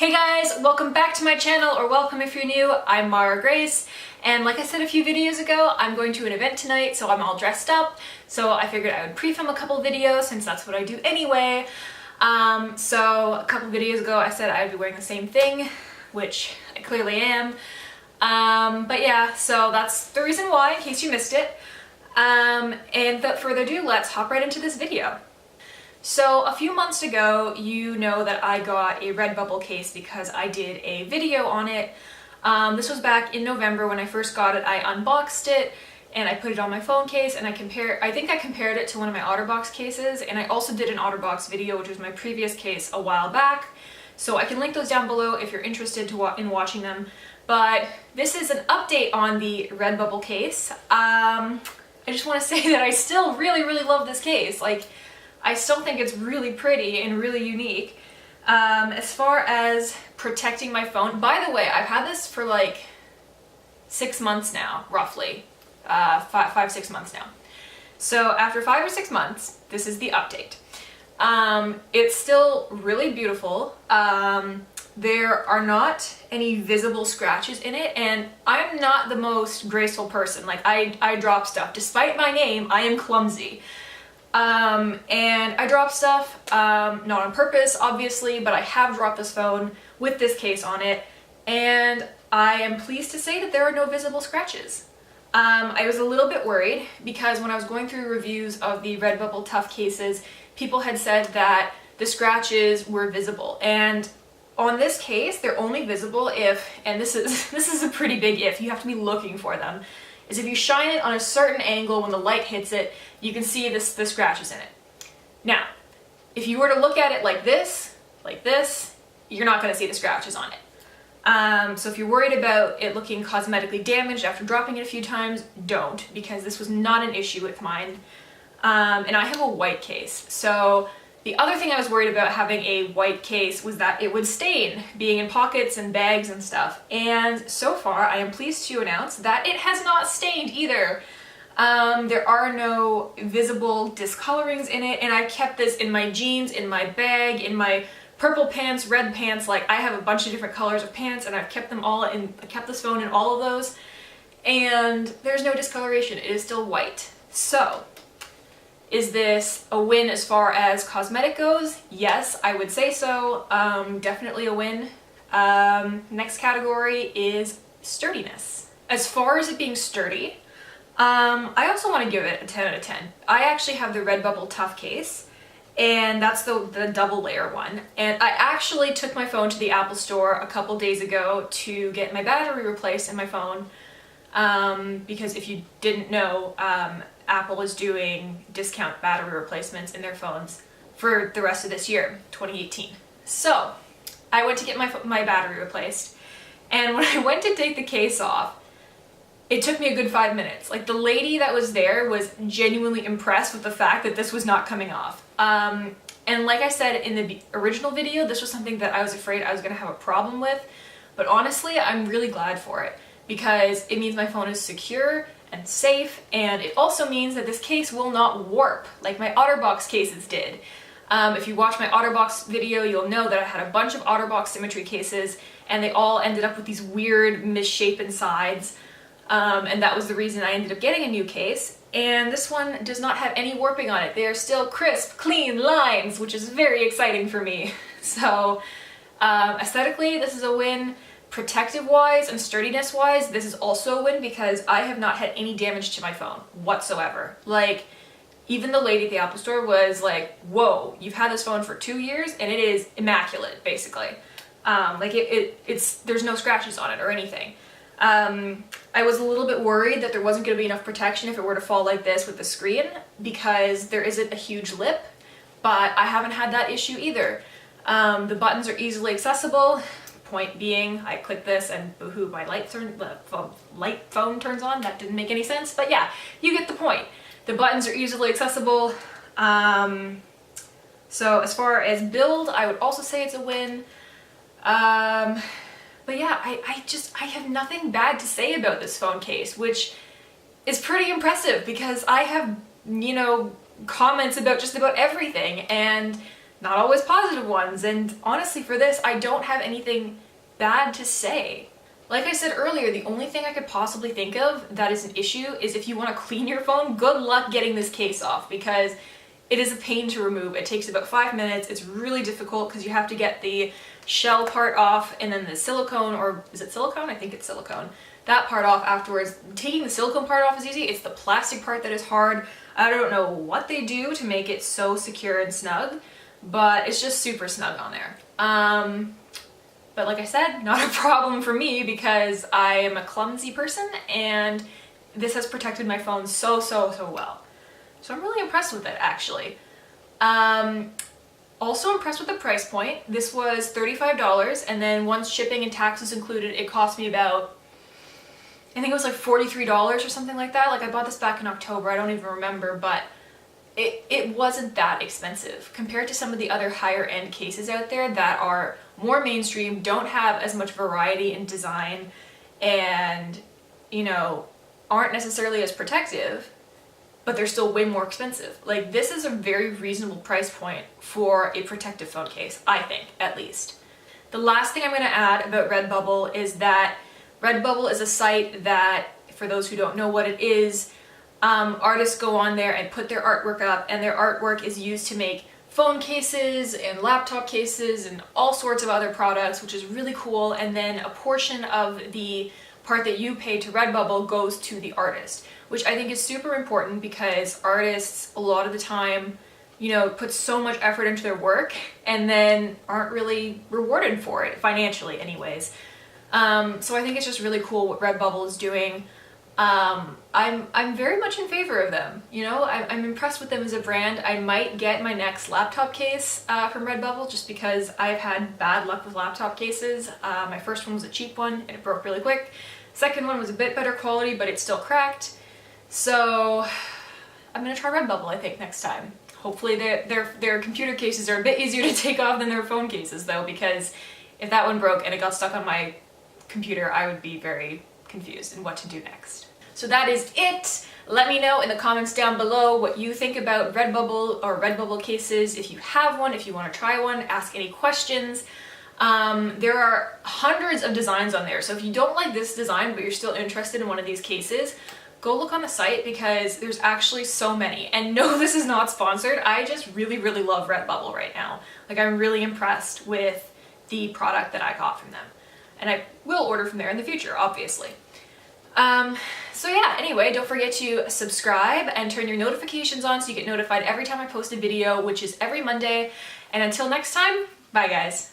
Hey guys, welcome back to my channel, or welcome if you're new. I'm Mara Grace, and like I said a few videos ago, I'm going to an event tonight, so I'm all dressed up. So I figured I would pre-film a couple videos since that's what I do anyway. So a couple videos ago I said I'd be wearing the same thing, which I clearly am. But yeah, so that's the reason why, in case you missed it. And without further ado, let's hop right into this video. So a few months ago, you know that I got a Redbubble case because I did a video on it. This was back in November when I first got it. I unboxed it and I put it on my phone case, and I think I compared it to one of my Otterbox cases, and I also did an Otterbox video, which was my previous case a while back. So I can link those down below if you're interested in watching them. But this is an update on the Redbubble case. I just want to say that I still really love this case. Like, I still think it's really pretty and really unique. As far as protecting my phone, by the way, I've had this for like 6 months now, roughly. 5-6 months now. So after 5 or 6 months, this is the update. It's still really beautiful. There are not any visible scratches in it, and I'm not the most graceful person. Like, I drop stuff. Despite my name, I am clumsy. And I drop stuff, not on purpose, obviously, but I have dropped this phone with this case on it, and I am pleased to say that there are no visible scratches. I was a little bit worried because when I was going through reviews of the Redbubble Tough cases, people had said that the scratches were visible, and on this case, they're only visible if, and this is a pretty big if, you have to be looking for them, is if you shine it on a certain angle when the light hits it, you can see the scratches in it. Now, if you were to look at it like this, you're not going to see the scratches on it. So if you're worried about it looking cosmetically damaged after dropping it a few times, don't, because this was not an issue with mine. And I have a white case, so the other thing I was worried about having a white case was that it would stain, being in pockets and bags and stuff. And so far, I am pleased to announce that it has not stained either. There are no visible discolorings in it, and I kept this in my jeans, in my bag, in my purple pants, red pants. Like, I have a bunch of different colors of pants, and I've kept them all in, I kept this phone in all of those, and there's no discoloration. It is still white. So, is this a win as far as cosmetic goes? Yes, I would say so. Definitely a win. Next category is sturdiness. As far as it being sturdy, I also want to give it a 10 out of 10. I actually have the Redbubble Tough case, and that's the double layer one. And I actually took my phone to the Apple store a couple days ago to get my battery replaced in my phone, because if you didn't know, Apple is doing discount battery replacements in their phones for the rest of this year, 2018. So I went to get my battery replaced, and when I went to take the case off, it took me a good 5 minutes. Like, the lady that was there was genuinely impressed with the fact that this was not coming off. And like I said in the original video, this was something that I was afraid I was going to have a problem with, but honestly, I'm really glad for it because it means my phone is secure and safe, and it also means that this case will not warp like my Otterbox cases did. If you watch my Otterbox video, you'll know that I had a bunch of Otterbox Symmetry cases, and they all ended up with these weird misshapen sides, and that was the reason I ended up getting a new case. And this one does not have any warping on it. They are still crisp, clean lines, which is very exciting for me. So aesthetically, this is a win. Protective-wise and sturdiness-wise, this is also a win because I have not had any damage to my phone whatsoever. Like, even the lady at the Apple store was like, whoa, you've had this phone for 2 years and it is immaculate, basically. Like, there's no scratches on it or anything. I was a little bit worried that there wasn't going to be enough protection if it were to fall like this with the screen because there isn't a huge lip, but I haven't had that issue either. The buttons are easily accessible. Point being, I click this and boohoo, my light phone turns on. That didn't make any sense, but yeah, you get the point. The buttons are easily accessible. So as far as build, I would also say it's a win. But yeah, I have nothing bad to say about this phone case, which is pretty impressive because I have, you know, comments about just about everything, and not always positive ones. And honestly, for this, I don't have anything bad to say. Like I said earlier, the only thing I could possibly think of that is an issue is if you want to clean your phone, good luck getting this case off, because it is a pain to remove. It takes about 5 minutes. It's really difficult because you have to get the shell part off and then the silicone, or is it silicone? I think it's silicone. That part off afterwards. Taking the silicone part off is easy. It's the plastic part that is hard. I don't know what they do to make it so secure and snug, but it's just super snug on there. But like I said, not a problem for me because I am a clumsy person and this has protected my phone so well. So I'm really impressed with it, actually. Also impressed with the price point. This was $35, and then once shipping and taxes included, it cost me about, I think it was like $43 or something like that. Like, I bought this back in October, I don't even remember, but it wasn't that expensive compared to some of the other higher end cases out there that are more mainstream, don't have as much variety in design, and, you know, aren't necessarily as protective, but they're still way more expensive. Like, this is a very reasonable price point for a protective phone case, I think, at least. The last thing I'm gonna add about Redbubble is that Redbubble is a site that, for those who don't know what it is, artists go on there and put their artwork up, and their artwork is used to make phone cases and laptop cases and all sorts of other products, which is really cool. And then a portion of the part that you pay to Redbubble goes to the artist, which I think is super important because artists a lot of the time, you know, put so much effort into their work and then aren't really rewarded for it, financially anyways. So I think it's just really cool what Redbubble is doing. I'm very much in favor of them. You know, I'm impressed with them as a brand. I might get my next laptop case from Redbubble just because I've had bad luck with laptop cases. My first one was a cheap one and it broke really quick. Second one was a bit better quality, but it still cracked. So I'm gonna try Redbubble, I think, next time. Hopefully their computer cases are a bit easier to take off than their phone cases though, because if that one broke and it got stuck on my computer, I would be very confused in what to do next. So that is it. Let me know in the comments down below what you think about Redbubble or Redbubble cases. If you have one, if you want to try one, ask any questions. There are hundreds of designs on there, so if you don't like this design but you're still interested in one of these cases, go look on the site because there's actually so many. And no, this is not sponsored. I just really love Redbubble right now. Like, I'm really impressed with the product that I got from them. And I will order from there in the future, obviously. So yeah, anyway, don't forget to subscribe and turn your notifications on so you get notified every time I post a video, which is every Monday. And until next time, bye guys.